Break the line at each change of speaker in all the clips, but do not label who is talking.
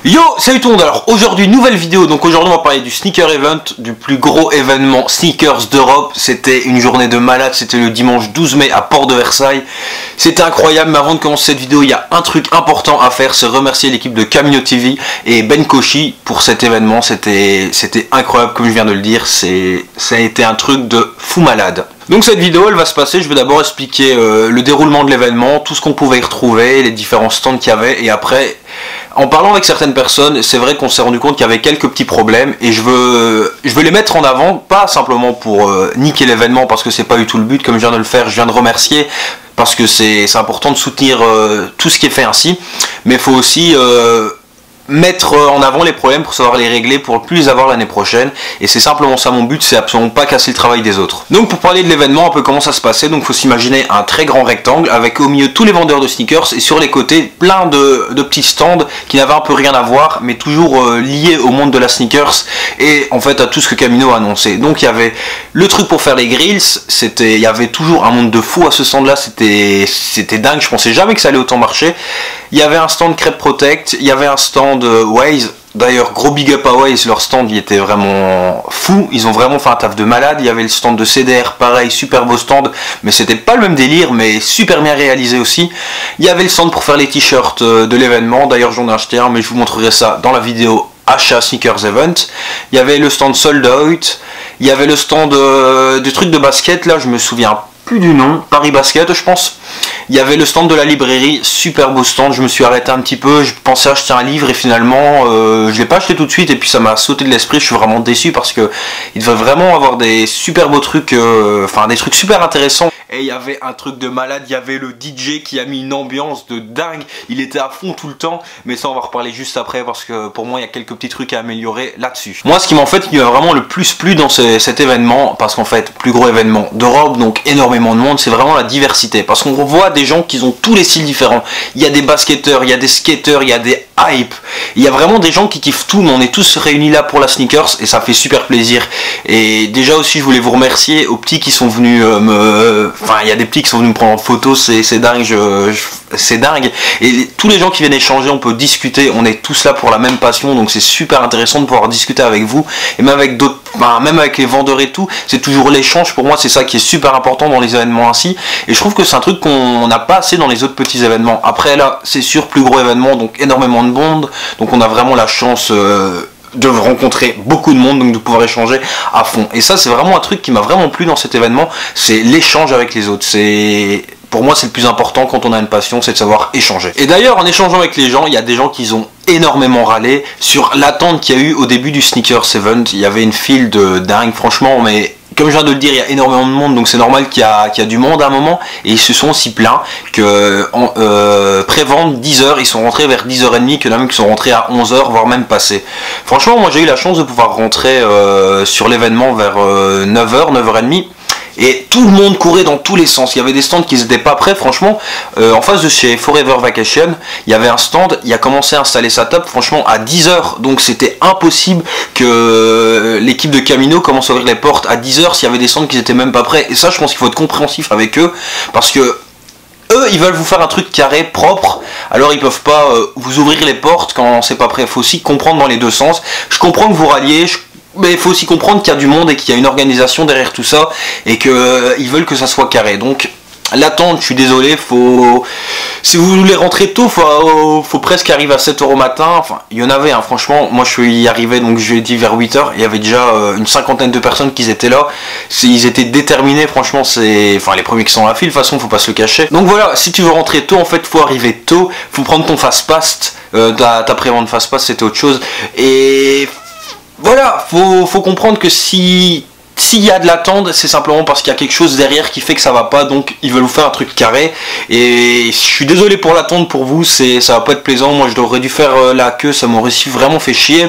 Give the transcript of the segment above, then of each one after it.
Yo, salut tout le monde. Alors aujourd'hui nouvelle vidéo, donc aujourd'hui on va parler du sneaker event, du plus gros événement sneakers d'Europe. C'était une journée de malade, c'était le dimanche 12 mai à Port de Versailles. C'était incroyable, mais avant de commencer cette vidéo, il y a un truc important à faire, c'est remercier l'équipe de Camino TV et Ben Koshi pour cet événement. C'était incroyable, comme je viens de le dire, ça a été un truc de fou malade. Donc cette vidéo elle va se passer, je vais d'abord expliquer le déroulement de l'événement, tout ce qu'on pouvait y retrouver, les différents stands qu'il y avait, et après, en parlant avec certaines personnes, c'est vrai qu'on s'est rendu compte qu'il y avait quelques petits problèmes, et je veux les mettre en avant, pas simplement pour niquer l'événement, parce que c'est pas du tout le but, comme je viens de le faire, je viens de remercier, parce que c'est important de soutenir tout ce qui est fait ainsi, mais il faut aussi mettre en avant les problèmes pour savoir les régler pour plus les avoir l'année prochaine, et c'est simplement ça mon but, c'est absolument pas casser le travail des autres. Donc pour parler de l'événement, un peu comment ça se passait, donc faut s'imaginer un très grand rectangle avec au milieu tous les vendeurs de sneakers et sur les côtés plein de petits stands qui n'avaient un peu rien à voir mais toujours liés au monde de la sneakers et en fait à tout ce que Camino a annoncé. Donc il y avait le truc pour faire les grills, il y avait toujours un monde de fou à ce stand là, c'était dingue, je pensais jamais que ça allait autant marcher. Il y avait un stand Crêpe Protect, il y avait un stand Waze. D'ailleurs, gros big up à Waze, leur stand il était vraiment fou, ils ont vraiment fait un taf de malade. Il y avait le stand de CDR, pareil, super beau stand, mais c'était pas le même délire, mais super bien réalisé aussi. Il y avait le stand pour faire les t-shirts de l'événement, d'ailleurs j'en ai acheté un, mais je vous montrerai ça dans la vidéo achat Sneakers Event. Il y avait le stand Sold Out, il y avait le stand du truc de basket, là je me souviens plus du nom, Paris Basket je pense. Il y avait le stand de la librairie, super beau stand, je me suis arrêté un petit peu, je pensais acheter un livre et finalement je l'ai pas acheté tout de suite et puis ça m'a sauté de l'esprit, je suis vraiment déçu parce que il devait vraiment avoir des super beaux trucs, enfin des trucs super intéressants. Et il y avait un truc de malade, il y avait le DJ qui a mis une ambiance de dingue, il était à fond tout le temps, mais ça on va reparler juste après parce que pour moi il y a quelques petits trucs à améliorer là-dessus. Moi ce qui m'a fait, il y a vraiment le plus plu dans cet événement, parce qu'en fait, plus gros événement d'Europe, donc énormément de monde, c'est vraiment la diversité, parce qu'on voit des gens qui ont tous les styles différents, il y a des basketteurs, il y a des skateurs, il y a des hype, il y a vraiment des gens qui kiffent tout, mais on est tous réunis là pour la sneakers et ça fait super plaisir. Et déjà aussi je voulais vous remercier aux petits qui sont venus enfin il y a des petits qui sont venus me prendre en photo, c'est dingue, c'est dingue, et tous les gens qui viennent échanger, on peut discuter, on est tous là pour la même passion, donc c'est super intéressant de pouvoir discuter avec vous, et même avec d'autres, même avec les vendeurs et tout, c'est toujours l'échange. Pour moi c'est ça qui est super important dans les événements ainsi, et je trouve que c'est un truc qu'on n'a pas assez dans les autres petits événements. Après là c'est sûr, plus gros événement, donc énormément de monde, donc on a vraiment la chance de rencontrer beaucoup de monde, donc de pouvoir échanger à fond, et ça c'est vraiment un truc qui m'a vraiment plu dans cet événement, c'est l'échange avec les autres. Pour moi c'est le plus important quand on a une passion, c'est de savoir échanger. Et d'ailleurs en échangeant avec les gens, il y a des gens qui ont énormément râlé sur l'attente qu'il y a eu au début du Sneakers Event. Il y avait une file de dingue franchement, mais comme je viens de le dire, il y a énormément de monde, donc c'est normal qu'il y a du monde à un moment, et ils se sont aussi plaints que pré-vente 10h, ils sont rentrés vers 10h30, qu'il y en a même qui sont rentrés à 11h, voire même passé. Franchement, moi j'ai eu la chance de pouvoir rentrer sur l'événement vers 9h, 9h30, et tout le monde courait dans tous les sens. Il y avait des stands qui n'étaient pas prêts, franchement. En face de chez Forever Vacation, il y avait un stand, il a commencé à installer sa table, franchement, à 10h. Donc c'était impossible que l'équipe de Camino commence à ouvrir les portes à 10h s'il y avait des stands qui n'étaient même pas prêts. Et ça, je pense qu'il faut être compréhensif avec eux, parce que eux, ils veulent vous faire un truc carré, propre, alors ils peuvent pas vous ouvrir les portes quand c'est pas prêt. Il faut aussi comprendre dans les deux sens. Je comprends que vous ralliez, mais il faut aussi comprendre qu'il y a du monde et qu'il y a une organisation derrière tout ça et qu'ils veulent que ça soit carré. Donc l'attente, je suis désolé, si vous voulez rentrer tôt, faut presque arriver à 7h au matin. Enfin, il y en avait, hein, franchement, moi je suis arrivé, donc je l'ai dit vers 8h, il y avait déjà une cinquantaine de personnes qui étaient là. Ils étaient déterminés, franchement, enfin les premiers qui sont à la file, de toute façon, faut pas se le cacher. Donc voilà, si tu veux rentrer tôt, en fait, faut arriver tôt, faut prendre ton fast-pass, ta prévente fast-pass, c'était autre chose. Et voilà, faut comprendre que s'il y a de l'attente, c'est simplement parce qu'il y a quelque chose derrière qui fait que ça va pas, donc ils veulent vous faire un truc carré. Et je suis désolé pour l'attente pour vous, ça va pas être plaisant. Moi je devrais dû faire la queue, ça m'aurait vraiment fait chier.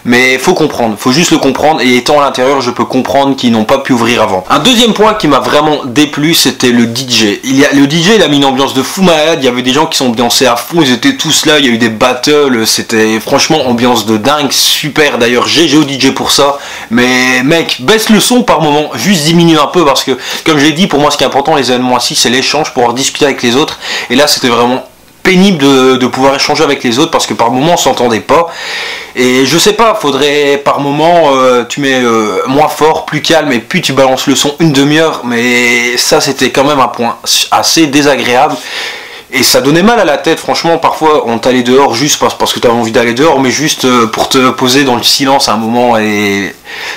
Mais faut comprendre, faut juste le comprendre, et étant à l'intérieur, je peux comprendre qu'ils n'ont pas pu ouvrir avant. Un deuxième point qui m'a vraiment déplu, c'était le DJ. Le DJ, il a mis une ambiance de fou malade, il y avait des gens qui sont ambiancés à fond, ils étaient tous là, il y a eu des battles, c'était franchement ambiance de dingue, super. D'ailleurs, GG au DJ pour ça, mais mec, baisse le son par moment, juste diminue un peu, parce que, comme je l'ai dit, pour moi, ce qui est important, les événements assis, c'est l'échange, pouvoir discuter avec les autres, et là, c'était vraiment pénible de pouvoir échanger avec les autres parce que par moment on s'entendait pas. Et je sais pas, faudrait par moment tu mets moins fort, plus calme et puis tu balances le son une demi-heure. Mais ça c'était quand même un point assez désagréable. Et ça donnait mal à la tête, franchement, parfois on t'allait dehors juste parce que tu avais envie d'aller dehors, mais juste pour te poser dans le silence à un moment, et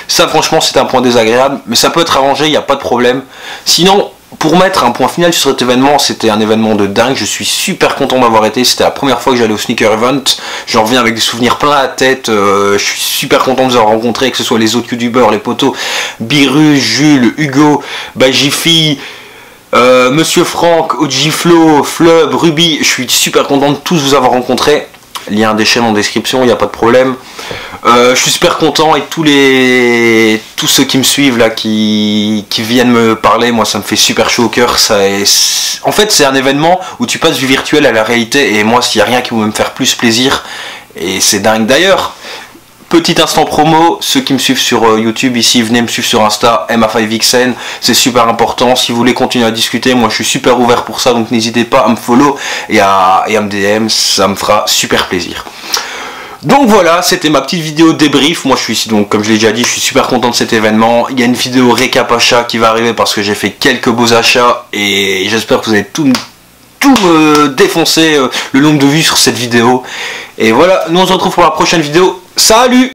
ça franchement c'est un point désagréable, mais ça peut être arrangé, il n'y a pas de problème. Sinon, pour mettre un point final sur cet événement, c'était un événement de dingue, je suis super content d'avoir été, c'était la première fois que j'allais au sneaker event, j'en reviens avec des souvenirs plein la tête, je suis super content de vous avoir rencontré, que ce soit les autres youtubeurs, les potos, Biru, Jules, Hugo, Bajifi, Monsieur Franck, Ojiflo, Flub, Ruby, je suis super content de tous vous avoir rencontrés. Lien des chaînes en description, il n'y a pas de problème. Je suis super content et tous ceux qui me suivent là, qui viennent me parler, moi ça me fait super chaud au cœur. En fait c'est un événement où tu passes du virtuel à la réalité et moi s'il n'y a rien qui va me faire plus plaisir, et c'est dingue d'ailleurs. Petit instant promo, ceux qui me suivent sur YouTube ici, venez me suivre sur Insta, MA5Vixen, c'est super important. Si vous voulez continuer à discuter, moi je suis super ouvert pour ça, donc n'hésitez pas à me follow et à me DM, ça me fera super plaisir. Donc voilà, c'était ma petite vidéo débrief. Moi je suis ici, donc comme je l'ai déjà dit, je suis super content de cet événement. Il y a une vidéo récap achat qui va arriver parce que j'ai fait quelques beaux achats et j'espère que vous avez tout défoncé le nombre de vues sur cette vidéo. Et voilà, nous on se retrouve pour la prochaine vidéo. Salut!